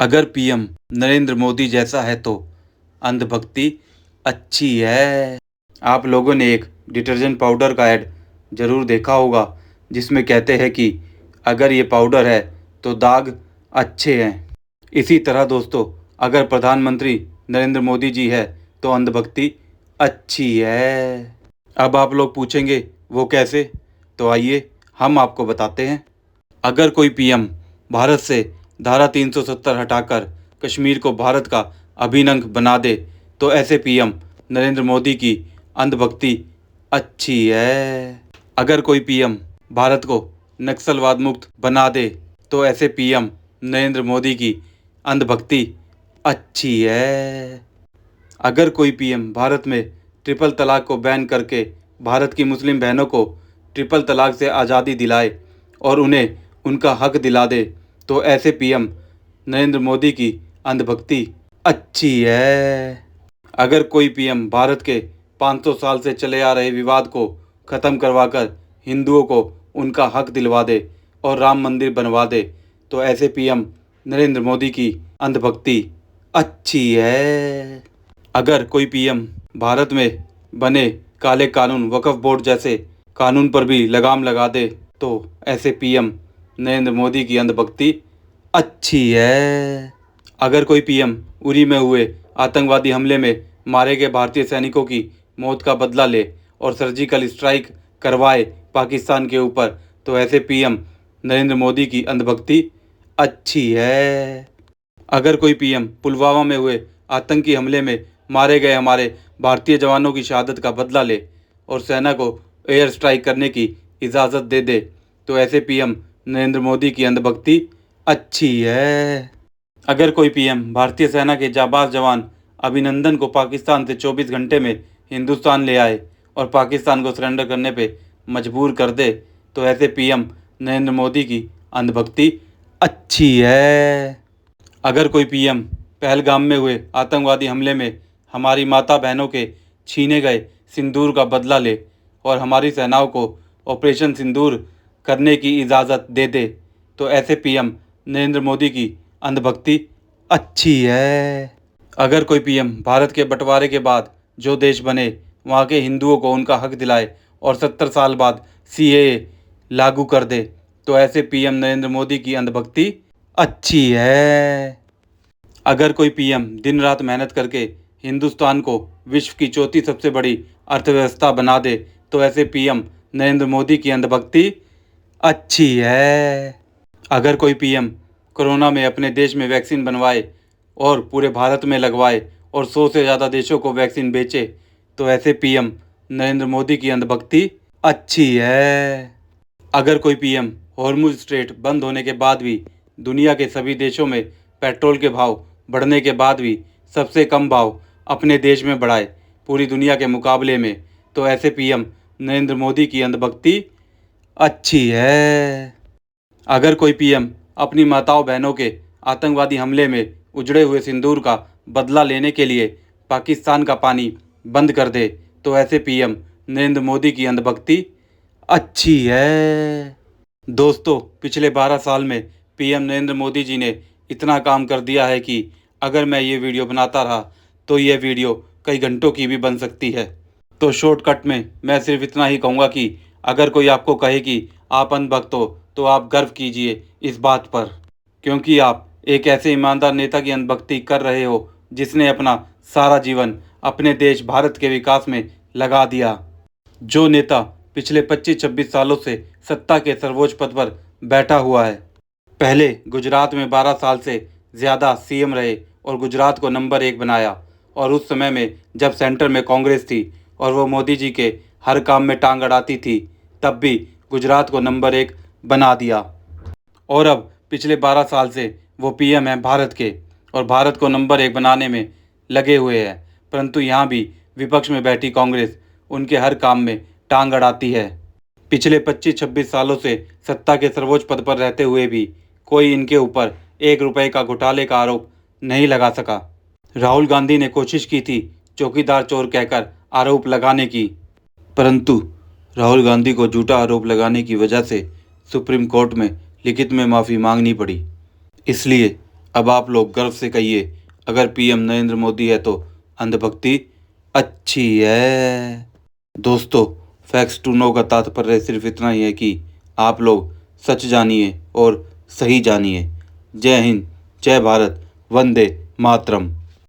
अगर पीएम नरेंद्र मोदी जैसा है तो अंधभक्ति अच्छी है। आप लोगों ने एक डिटर्जेंट पाउडर का ऐड ज़रूर देखा होगा जिसमें कहते हैं कि अगर ये पाउडर है तो दाग अच्छे हैं। इसी तरह दोस्तों, अगर प्रधानमंत्री नरेंद्र मोदी जी है तो अंधभक्ति अच्छी है। अब आप लोग पूछेंगे वो कैसे? तो आइए हम आपको बताते हैं। अगर कोई पीएम भारत से धारा 370 हटाकर कश्मीर को भारत का अभिन्न अंग बना दे तो ऐसे पीएम नरेंद्र मोदी की अंधभक्ति अच्छी है। अगर कोई पीएम भारत को नक्सलवाद मुक्त बना दे तो ऐसे पीएम नरेंद्र मोदी की अंधभक्ति अच्छी है। अगर कोई पीएम भारत में ट्रिपल तलाक को बैन करके भारत की मुस्लिम बहनों को ट्रिपल तलाक से आज़ादी दिलाए और उन्हें उनका हक दिला दे तो ऐसे पीएम नरेंद्र मोदी की अंधभक्ति अच्छी है। अगर कोई पीएम भारत के 500 साल से चले आ रहे विवाद को ख़त्म करवाकर हिंदुओं को उनका हक दिलवा दे और राम मंदिर बनवा दे तो ऐसे पीएम नरेंद्र मोदी की अंधभक्ति अच्छी है। अगर कोई पीएम भारत में बने काले कानून वक्फ बोर्ड जैसे कानून पर भी लगाम लगा दे तो ऐसे पीएम नरेंद्र मोदी की अंधभक्ति अच्छी है। अगर कोई पीएम उरी में हुए आतंकवादी हमले में मारे गए भारतीय सैनिकों की मौत का बदला ले और सर्जिकल स्ट्राइक करवाए पाकिस्तान के ऊपर तो ऐसे पीएम नरेंद्र मोदी की अंधभक्ति अच्छी है। अगर कोई पीएम पुलवामा में हुए आतंकी हमले में मारे गए हमारे भारतीय जवानों की शहादत का बदला ले और सेना को एयर स्ट्राइक करने की इजाज़त दे दे तो ऐसे पीएम नरेंद्र मोदी की अंधभक्ति अच्छी है। अगर कोई पीएम भारतीय सेना के जाबाज जवान अभिनंदन को पाकिस्तान से 24 घंटे में हिंदुस्तान ले आए और पाकिस्तान को सरेंडर करने पे मजबूर कर दे तो ऐसे पीएम नरेंद्र मोदी की अंधभक्ति अच्छी है। अगर कोई पीएम पहलगाम में हुए आतंकवादी हमले में हमारी माता बहनों के छीने गए सिंदूर का बदला ले और हमारी सेनाओं को ऑपरेशन सिंदूर करने की इजाज़त दे दे तो ऐसे पीएम नरेंद्र मोदी की अंधभक्ति अच्छी है। अगर कोई पीएम भारत के बंटवारे के बाद जो देश बने वहाँ के हिंदुओं को उनका हक दिलाए और 70 साल बाद सीएए लागू कर दे तो ऐसे पीएम नरेंद्र मोदी की अंधभक्ति अच्छी है। अगर कोई पीएम दिन रात मेहनत करके हिंदुस्तान को विश्व की चौथी सबसे बड़ी अर्थव्यवस्था बना दे तो ऐसे पीएम नरेंद्र मोदी की अंधभक्ति अच्छी है। अगर कोई पीएम कोरोना में अपने देश में वैक्सीन बनवाए और पूरे भारत में लगवाए और 100 से ज़्यादा देशों को वैक्सीन बेचे तो ऐसे पीएम नरेंद्र मोदी की अंधभक्ति अच्छी है। अगर कोई पीएम हॉर्मुज स्ट्रेट बंद होने के बाद भी दुनिया के सभी देशों में पेट्रोल के भाव बढ़ने के बाद भी सबसे कम भाव अपने देश में बढ़ाए पूरी दुनिया के मुकाबले में तो ऐसे पीएम नरेंद्र मोदी की अंधभक्ति अच्छी है। अगर कोई पीएम अपनी माताओं बहनों के आतंकवादी हमले में उजड़े हुए सिंदूर का बदला लेने के लिए पाकिस्तान का पानी बंद कर दे तो ऐसे पीएम नरेंद्र मोदी की अंधभक्ति अच्छी है। दोस्तों, पिछले 12 साल में पीएम नरेंद्र मोदी जी ने इतना काम कर दिया है कि अगर मैं ये वीडियो बनाता रहा तो ये वीडियो कई घंटों की भी बन सकती है। तो शॉर्टकट में मैं सिर्फ इतना ही कहूँगा कि अगर कोई आपको कहे कि आप अंधभक्त हो तो आप गर्व कीजिए इस बात पर, क्योंकि आप एक ऐसे ईमानदार नेता की अंधभक्ति कर रहे हो जिसने अपना सारा जीवन अपने देश भारत के विकास में लगा दिया। जो नेता पिछले 25-26 सालों से सत्ता के सर्वोच्च पद पर बैठा हुआ है। पहले गुजरात में 12 साल से ज़्यादा सीएम रहे और गुजरात को नंबर 1 बनाया और उस समय में जब सेंटर में कांग्रेस थी और वो मोदी जी के हर काम में टांग अड़ाती थी तब भी गुजरात को नंबर 1 बना दिया। और अब पिछले 12 साल से वो पीएम हैं भारत के और भारत को नंबर 1 बनाने में लगे हुए हैं, परंतु यहाँ भी विपक्ष में बैठी कांग्रेस उनके हर काम में टांग अड़ाती है। पिछले 25-26 सालों से सत्ता के सर्वोच्च पद पर रहते हुए भी कोई इनके ऊपर 1 रुपये का घोटाले का आरोप नहीं लगा सका। राहुल गांधी ने कोशिश की थी चौकीदार चोर कहकर आरोप लगाने की, परंतु राहुल गांधी को झूठा आरोप लगाने की वजह से सुप्रीम कोर्ट में लिखित में माफ़ी मांगनी पड़ी। इसलिए अब आप लोग गर्व से कहिए, अगर पीएम नरेंद्र मोदी है तो अंधभक्ति अच्छी है। दोस्तों, फैक्ट्स टू नो का तात्पर्य सिर्फ इतना ही है कि आप लोग सच जानिए और सही जानिए। जय हिंद, जय भारत, वंदे मातरम।